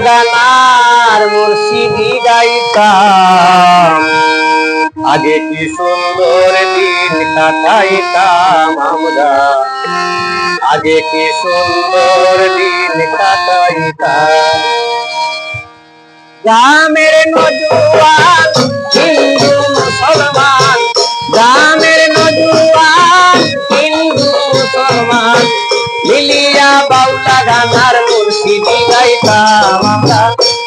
গানার মুর্শিদি গাইতাম আগে কি সুন্দর দিন কাটাইতাম আমরা আগে কি সুন্দর দিন কাটাইতাম গ্রামের নজওয়ান হিন্দু মুসলমান গ্রামের নজওয়ান হিন্দু মুসলমান মিলিয়া বাউলা গানার মুর্শিদি গাইতাম আমরা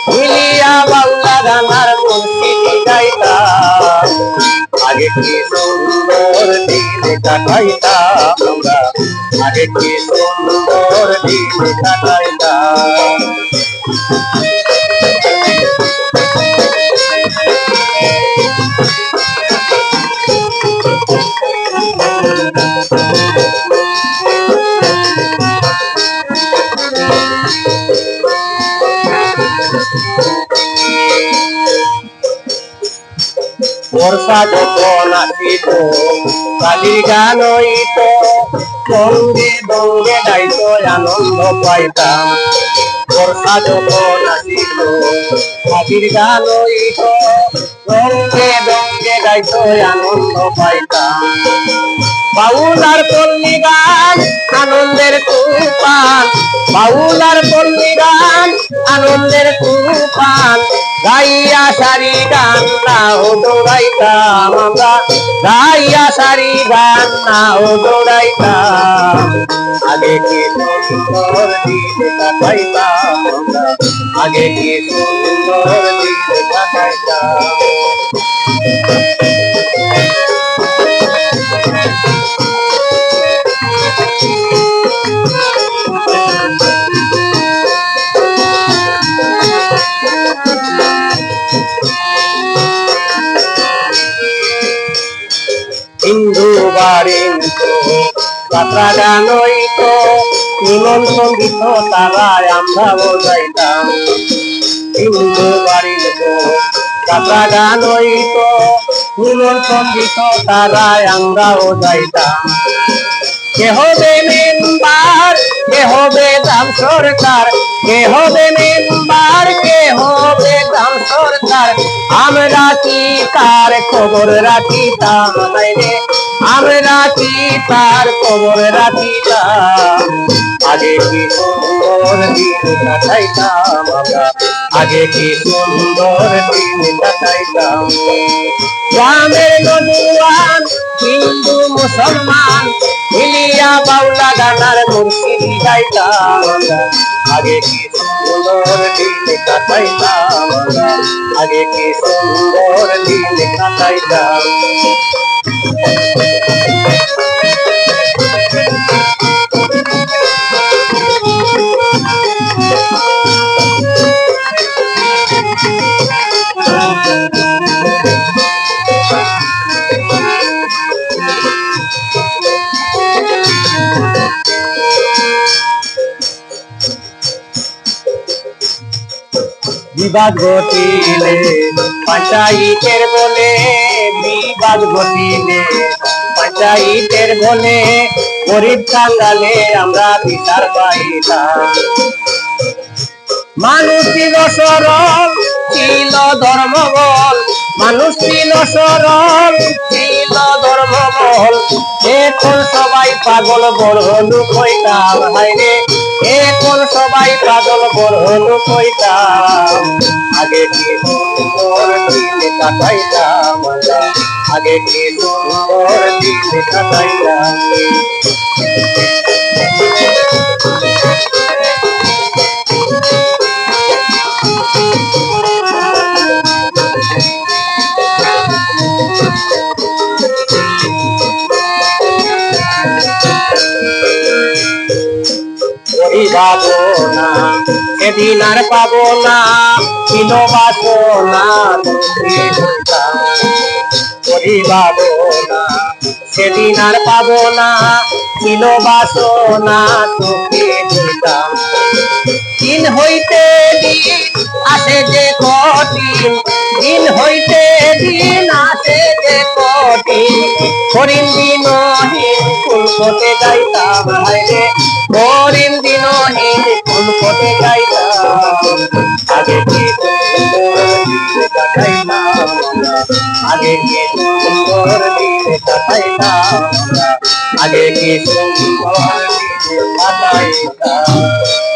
মিলিয়া বাউলা গানার মুর্শিদি গাইতাম আগে কি সুন্দর দিন কাটাইতাম আমরা আগে কি সুন্দর দিন কাটাইতাম বর্ষা যখন আসিত কালির গান হইত সঙ্গে দঙ্গে গাইত আনন্দ পাইতাম বর্ষা যখন আসিত কালির গান হইত সঙ্গে দঙ্গে গাইত আনন্দ পাইতাম বাউলার পল্লী গান আনন্দের তুফান বাউলার পল্লী গান আনন্দের তুফান গাইয়া সারি গান না ও দৌড়াইতাম আমরা গাইয়া সারি গান না ও দৌড়াইতাম আগে কি সুন্দর দিন কাটাইতাম আমরা আগে কি সুন্দর দিন কাটাইতাম হিন্দু বাড়ি যাত্রা গান হইত নিমন সঙ্গীত তারায় আমরা বোঝাইতাম হিন্দু বাড়ি যাত্রা গান হইত নিমন সঙ্গীত তারায় আমরা বোঝাইতাম কে হবে মেম্বার কে হবে গ্রাম সরকার কে হবে মেম্বার কে হবে গ্রাম সরকার আমরা কি তার খবর রাখিতাম রে আমরা কি তার খবর রাখিতাম আগে কি সুন্দর দিন কাটাইতাম আমরা আগে কি সুন্দর দিন কাটাইতাম গ্রামের নজওয়ান হিন্দু মুসলমান মিলিয়া বাউলা গানার মুর্শিদি গাইতাম আগে কি সুন্দর দিন কাটাইতাম আগে কি সুন্দর দিন কাটাইতাম বিবাদ ঘটিলে পঞ্চায়েতের বলে বিবাদ ঘটিলে পঞ্চায়েতের বলে গরিব কাঙ্গালে আমরা বিচার পাইতাম মানুষ ছিল সরল ছিল ধর্মবল মানুষ ছিল সরল ছিল ধর্মবল এখন সবাই পাগল বড় লোক হইতাম হাইরে এখন সবাই পাগল বড় লোক হইতাম আগে কি সুন্দর দিন কাটাইতাম আগে কি সুন্দর দিন কাটাইতাম পাবো না সেদিন আর পাবো না ছিল বাসনা পাবো না সেদিন আর পাবো না ছিল বাসনা তোকে দিতাম দিন হইতে দিন আসে যে কঠিন দিন হইতে দিন আসে যে কঠিন হরিণ দিনহীন কোন পথে যাইতাম হরিণ দিনহীন কোন পথে যাইতাম কাটাইলাম আগে কি সুন্দর দিন কাটাইলাম আগে কি সুন্দর দিন কাটাইলাম